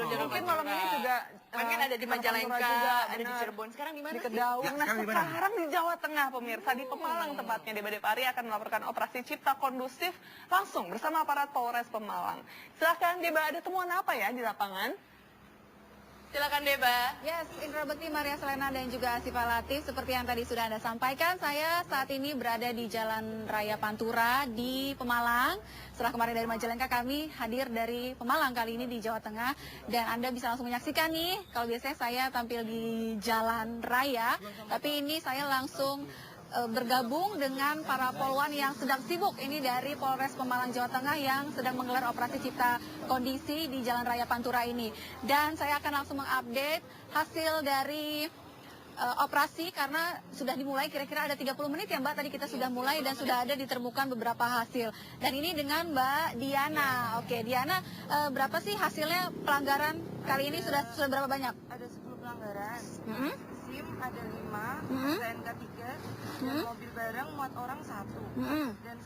Mungkin malam ini juga mungkin ada di Majalengka, ada di Cirebon. Sekarang di mana di sih? Kedaung. Nah, sekarang sekarang di Jawa Tengah, pemirsa, di Pemalang tepatnya. Deba Depari akan melaporkan operasi Cipta Kondusif langsung bersama aparat Polres Pemalang. Silahkan Deba, ada temuan apa ya di lapangan? Silakan Deba. Yes, Indra Bekti, Maria Selena dan juga Asifa Latif. Seperti yang tadi sudah Anda sampaikan, saya saat ini berada di Jalan Raya Pantura di Pemalang. Setelah kemarin dari Majalengka, kami hadir dari Pemalang kali ini di Jawa Tengah. Dan Anda bisa langsung menyaksikan nih, kalau biasanya saya tampil di Jalan Raya, tapi ini saya langsung bergabung dengan para polwan yang sedang sibuk ini dari Polres Pemalang Jawa Tengah yang sedang menggelar operasi Cipta Kondisi di Jalan Raya Pantura ini. Dan saya akan langsung mengupdate hasil dari operasi karena sudah dimulai kira-kira ada 30 menit ya Mbak, tadi kita sudah mulai dan sudah ada ditemukan beberapa hasil. Dan ini dengan Mbak Diana. Oke, Diana, berapa sih hasilnya pelanggaran kali ini, sudah berapa banyak? Ada 10 pelanggaran. SIM ada 5, STNK 3, dan mobil barang muat orang 1, dan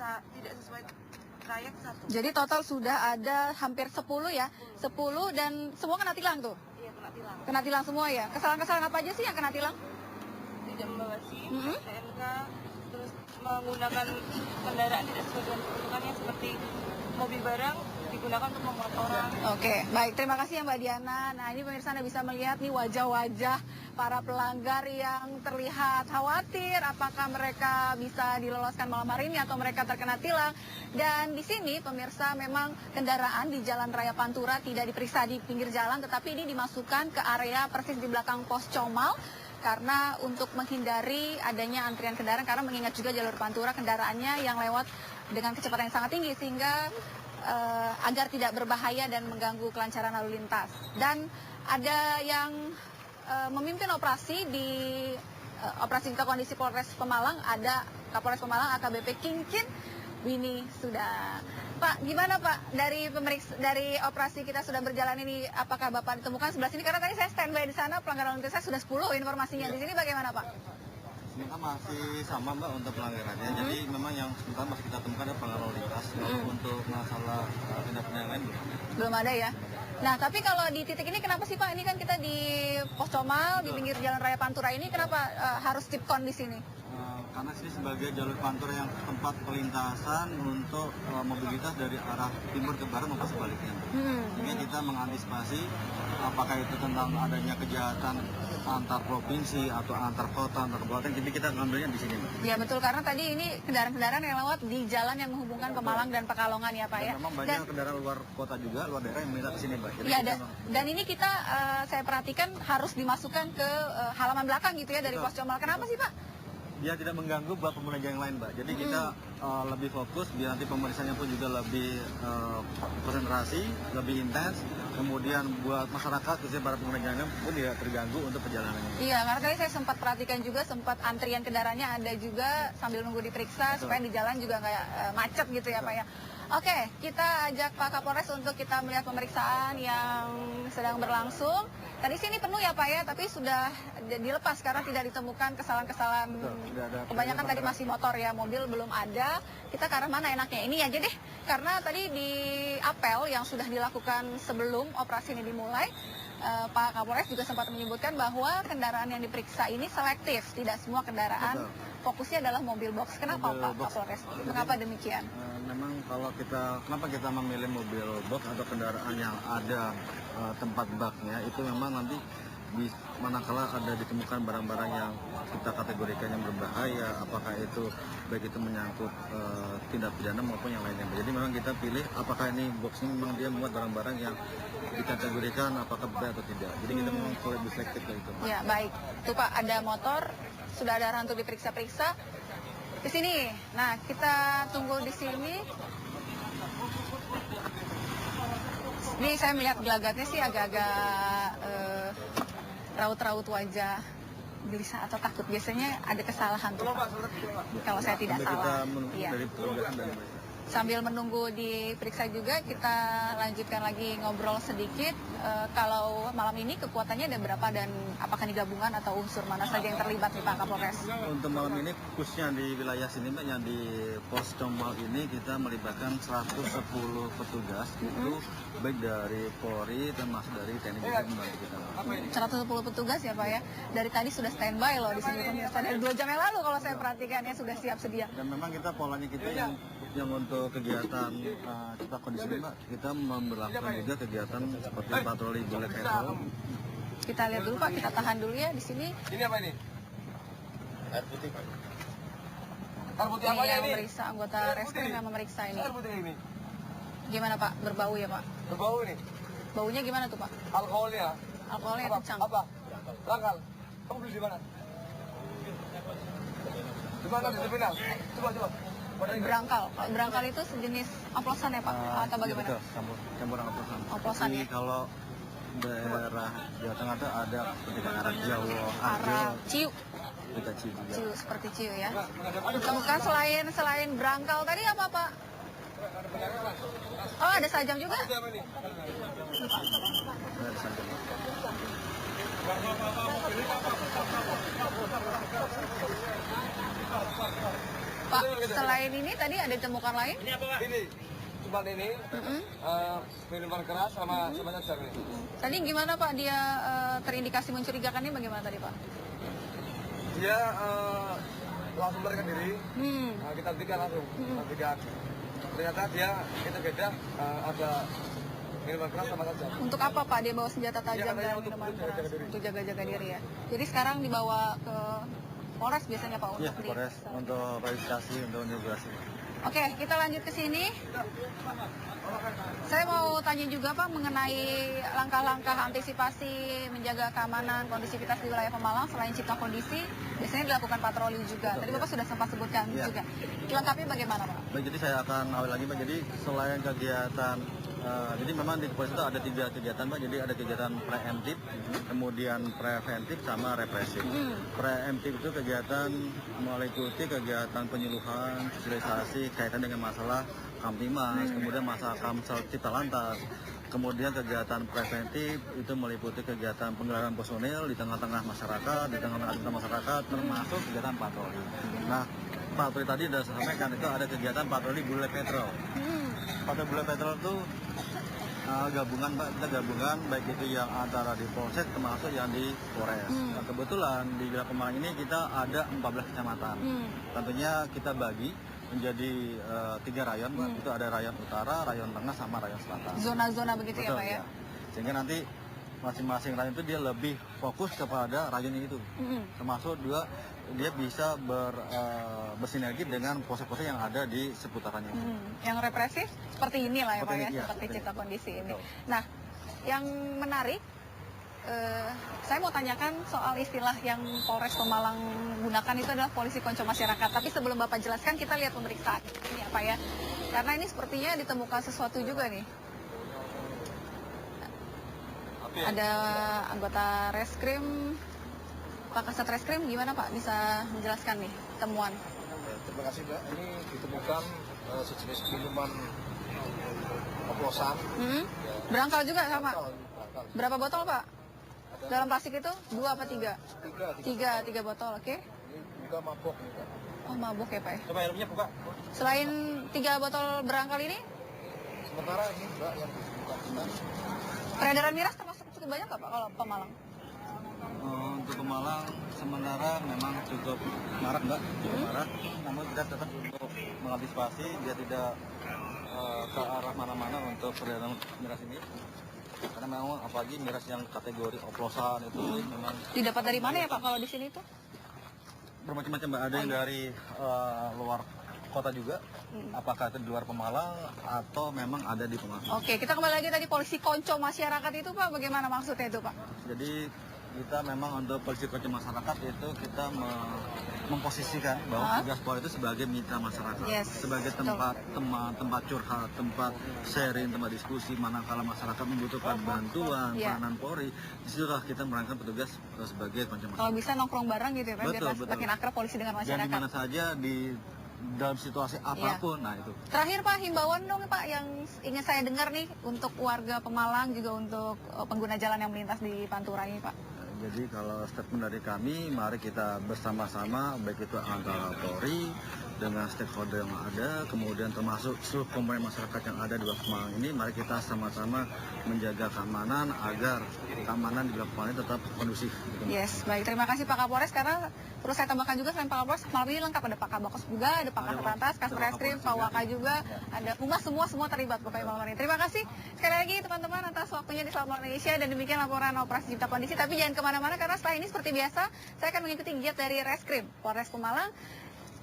tidak sesuai trayek 1. Jadi total sudah ada hampir 10 ya, 10 dan semua kena tilang tuh? Iya, kena tilang. Kena tilang semua ya? Kesalahan-kesalahan apa aja sih yang kena tilang? Tidak membawa SIM, STNK, terus menggunakan kendaraan tidak sesuai dengan peruntukannya seperti mobil barang digunakan untuk memuat orang. Oke, baik. Terima kasih ya Mbak Diana. Nah, ini pemirsa Anda bisa melihat nih wajah-wajah para pelanggar yang terlihat khawatir apakah mereka bisa diloloskan malam hari ini atau mereka terkena tilang. Dan di sini pemirsa memang kendaraan di Jalan Raya Pantura tidak diperiksa di pinggir jalan, tetapi ini dimasukkan ke area persis di belakang pos Comal. Karena untuk menghindari adanya antrian kendaraan, karena mengingat juga jalur Pantura kendaraannya yang lewat dengan kecepatan yang sangat tinggi sehingga agar tidak berbahaya dan mengganggu kelancaran lalu lintas. Dan ada yang memimpin operasi di operasi Cipta Kondisi Polres Pemalang, ada Kapolres Pemalang AKBP Kinkin Winnie Sudah. Pak, gimana Pak dari operasi kita sudah berjalan ini, apakah Bapak ditemukan sebelah sini? Karena tadi saya standby di sana, pelanggaran lalu lintas saya sudah 10 informasinya. Di sini bagaimana Pak? Kita masih sama Mbak untuk pelanggarannya. Jadi memang yang sebentar masih kita temukan ada pelanggaran lalu lintas. Untuk masalah tindak pidana lain Belum ada ya. Nah, tapi kalau di titik ini kenapa sih Pak? Ini kan kita di Pos Comal, di pinggir Jalan Raya Pantura ini, kenapa harus tipkon di sini? Karena sini sebagai jalur Pantura yang tempat pelintasan untuk mobilitas dari arah timur ke barat maupun sebaliknya. Jadi kita mengantisipasi apakah itu tentang adanya kejahatan antar provinsi atau antar kota, antar kabupaten, jadi kita ngambilnya di sini Mbak. Ya betul, karena tadi ini kendaraan-kendaraan yang lewat di jalan yang menghubungkan Pemalang dan Pekalongan ya Pak ya. Dan memang banyak kendaraan luar kota juga, luar daerah yang minta ke sini Mbak. Jadi ya, dan ini kita saya perhatikan harus dimasukkan ke halaman belakang gitu ya dari Pos Comal. Kenapa sih Pak? Biar tidak mengganggu buat pengguna jalan lain Mbak. Jadi kita lebih fokus, biar nanti pemeriksaannya pun juga lebih konsentrasi, lebih intens. Kemudian buat masyarakat, khususnya para pengguna jalan pun tidak terganggu untuk perjalanannya. Iya, karena tadi saya sempat perhatikan juga, sempat antrian kendaraannya ada juga sambil nunggu diperiksa. Betul. Supaya di jalan juga nggak macet gitu ya Pak ya. Oke, kita ajak Pak Kapolres untuk kita melihat pemeriksaan yang sedang berlangsung. Tadi sini penuh ya Pak ya, tapi sudah dilepas karena tidak ditemukan kesalahan-kesalahan. Kebanyakan tadi masih motor ya, mobil belum ada. Kita ke arah mana enaknya? Ini aja deh, karena tadi di apel yang sudah dilakukan sebelum operasi ini dimulai, Pak Kapolres juga sempat menyebutkan bahwa kendaraan yang diperiksa ini selektif, tidak semua kendaraan. Fokusnya adalah mobil box. Kenapa mobil Pak Kapolres? Kenapa demikian? Memang kalau kenapa kita memilih mobil box atau kendaraan yang ada tempat baknya, itu memang nanti manakala ada ditemukan barang-barang yang kita kategorikan yang berbahaya, apakah itu baik itu menyangkut tindak pidana maupun yang lainnya. Jadi memang kita pilih apakah ini box ini memang dia muat barang-barang yang dikategorikan apakah berbahaya atau tidak. Jadi kita memang lebih selektif itu. Ya baik, itu Pak ada motor, sudah ada orang untuk diperiksa-periksa di sini. Nah kita tunggu di sini. Ini saya melihat gelagatnya sih agak-agak raut-raut wajah gelisah atau takut. Biasanya ada kesalahan tuh Pak, kalau saya tidak salah. Kita menunggu dari petugas dan Sambil menunggu diperiksa juga, kita lanjutkan lagi ngobrol sedikit. Kalau malam ini kekuatannya ada berapa dan apakah ini gabungan atau unsur mana saja yang terlibat nih Pak Kapolres? Untuk malam ini khususnya di wilayah sini Mbak, yang di pos Combal ini kita melibatkan 110 petugas, itu baik dari Polri termasuk dari TNI juga membantu kita. 110 petugas ya Pak ya. Dari tadi sudah standby loh di sini pemirsa. Dari 2 jam yang lalu kalau saya perhatikan ya sudah siap sedia. Dan memang kita polanya kita yang untuk kegiatan cipta kondisi ini Mbak, kita memperlakukan juga kegiatan seperti patroli bullet petrol. Kita lihat dulu Pak, kita tahan dulu ya di sini. Ini apa ini? Air putih Pak. Air putih Ini apa yang ini? memeriksa, anggota reskrim yang memeriksa ini. Air putih ini. Gimana Pak, berbau ya Pak? Berbau ini. Baunya gimana tuh Pak? Alkoholnya. Alkoholnya Apa? kencang. Apa? Langkal. Kamu beli di mana? Di mana di terminal? Coba. Berangkal. Kalau berangkal itu sejenis oplosan ya Pak? Atau bagaimana? Iya betul, campuran oplosan. Oplosan Tapi ya? kalau daerah Jawa Tengah itu ada seperti arah Jawa, Arah ciu, kita Ciu juga. ciu seperti ciu ya. Bukan selain berangkal tadi apa Pak? Oh ada sajam juga? Ada di sana. Pak, selain ini tadi ada ditemukan lain? Ini. Cuma ini. Minuman keras sama sajam ini. Tadi gimana Pak dia terindikasi mencurigakannya bagaimana tadi Pak? Dia langsung melarikan diri. Hmm. Kita hentikan langsung. Ternyata dia kita beda ada minuman keras sama sajam. Untuk apa Pak dia bawa senjata tajam Iya, katanya dan untuk minuman jaga-jaga keras? diri. Untuk jaga-jaga diri ya. Jadi sekarang dibawa ke Polres biasanya Pak Iya, untuk Polres untuk registrasi untuk imigrasi. Oke, kita lanjut ke sini. Saya mau tanya juga Pak mengenai langkah-langkah antisipasi menjaga keamanan kondisivitas di wilayah Pemalang selain cipta kondisi, biasanya dilakukan patroli juga. Tadi Bapak sudah sempat sebutkan Iya. juga. Dilengkapi bagaimana Pak? Baik, jadi saya akan awal lagi Pak. Jadi selain kegiatan, jadi memang di kepolisian itu ada 3 kegiatan Pak. Jadi ada kegiatan preemptif, kemudian preventif, sama represif. Preemptif itu kegiatan meliputi kegiatan penyuluhan, sosialisasi kaitan dengan masalah Kamtimas, kemudian masalah Kamsel Cipta Lantas. Kemudian kegiatan preventif itu meliputi kegiatan penggelaran personil di tengah-tengah masyarakat, di tengah-tengah masyarakat, termasuk kegiatan patroli. Nah, patroli tadi sudah saya sampaikan itu ada kegiatan patroli bullet petrol. Patroli bullet petrol itu gabungan Pak, kita gabungan baik itu yang antara di Polsek termasuk yang di Polres. Nah, kebetulan di wilayah Pemalang ini kita ada 14 kecamatan. Tentunya kita bagi menjadi 3 rayon Pak. Itu ada rayon utara, rayon tengah, sama rayon selatan. Zona-zona begitu ya Betul, Pak ya? ya. Sehingga nanti masing-masing rayon itu dia lebih fokus kepada rayon itu. Termasuk juga dia bisa bersinergi dengan pos-pos yang ada di seputarannya. Yang represif seperti inilah ya Pak Seperti ya, ini, ya, seperti seperti cipta ini. kondisi ini. Betul. Nah, yang menarik, saya mau tanyakan soal istilah yang Polres Pemalang gunakan itu adalah polisi konco masyarakat. Tapi sebelum Bapak jelaskan, kita lihat pemeriksaan ini apa ya? Karena ini sepertinya ditemukan sesuatu juga nih. Ada anggota reskrim, Pak Kasat Reskrim, gimana Pak bisa menjelaskan nih temuan? Terima kasih Mbak. Ini ditemukan sejenis minuman oplosan. Berangkal juga sama? Berangkal. Berapa botol Pak? Dalam plastik itu 2 apa 3? Tiga. 3 botol, oke. Ini juga mabok nih Mbak. Oh mabuk ya Pak ya? Coba helmnya buka. Selain 3 botol berangkal ini, Sementara ini Mbak yang ditemukan kita. peredaran miras termasuk cukup banyak nggak Pak kalau Pemalang? Untuk Pemalang sementara memang cukup marak Mbak, cukup marak. Namun kita tetap untuk mengantisipasi dia tidak ke arah mana-mana untuk peredaran miras ini. Karena memang apalagi miras yang kategori oplosan itu memang Didapat dari mana ya Pak kalau di sini tuh? bermacam-macam Mbak. Ada yang dari luar kota juga, apakah itu di luar Pemalang atau memang ada di Pemalang. Oke, kita kembali lagi tadi polisi konco masyarakat itu Pak, bagaimana maksudnya itu Pak? Jadi kita memang untuk polisi konco masyarakat itu kita memposisikan bahwa tugas Polri itu sebagai mitra masyarakat, Yes, sebagai betul. tempat teman, tempat curhat, tempat sharing, tempat diskusi manakala masyarakat membutuhkan bantuan, Iya. peranan Polri. Disitulah kita merankan petugas sebagai konco masyarakat. Kalau bisa nongkrong bareng gitu ya Pak, biar Betul, betul. makin akrab polisi dengan Dan di masyarakat. mana saja di dalam situasi apapun. Nah itu. Terakhir Pak, himbauan dong Pak yang ingin saya dengar nih untuk warga Pemalang juga untuk pengguna jalan yang melintas di Pantura ini Pak. Jadi kalau statement dari kami, mari kita bersama-sama, baik itu antara Polri dengan stakeholder yang ada, kemudian termasuk seluruh komponen masyarakat yang ada di Pemalang ini, mari kita sama-sama menjaga keamanan agar keamanan di Pemalang ini tetap kondusif. Yes, baik. Terima kasih Pak Kapolres. Karena perlu saya tambahkan juga selain Pak Kapolres, malam ini lengkap ada Pak Kabakos juga, ada Pak Kasat Kasat Reskrim, Pak Waka juga, ada Humas, semua terlibat pokoknya malam ini. Terima kasih sekali lagi teman-teman atas waktunya di Selamat Indonesia dan demikian laporan operasi cipta kondisi. Tapi jangan kemana-mana karena setelah ini seperti biasa saya akan mengikuti giat dari Reskrim Polres Pemalang.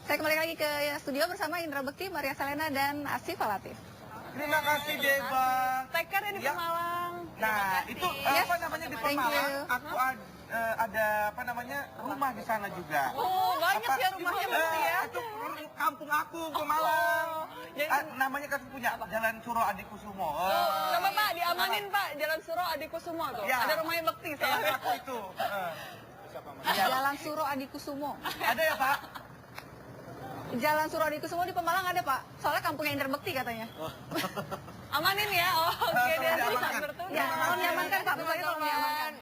Saya kembali lagi ke studio bersama Indra Bekti, Maria Salena, dan Asif Alatif. Terima kasih Deba. Take care ya di Pemalang. Nah, itu Yes. apa namanya di Thank Pemalang? you. Aku ada apa namanya rumah di sana juga. Oh, banyak ya rumahnya berarti ya. Itu kampung aku Pemalang. jadi- Namanya kan punya Jalan Suro Adikusumo. Coba Pak, diamanin Pak, Jalan Suro Adikusumo tuh. Ya. Ada rumahnya Bekti Iya, soalnya. aku itu. Jalan Suro Adikusumo. Ada ya Pak? Jalan Suro Adikusumo di Pemalang ada Pak. Soalnya kampungnya Indra Bekti katanya. Amanin ya. Oh, oke, dia diamankan. bisa bertugas. Ya, tolong diamankan Pak. Pokoknya tolong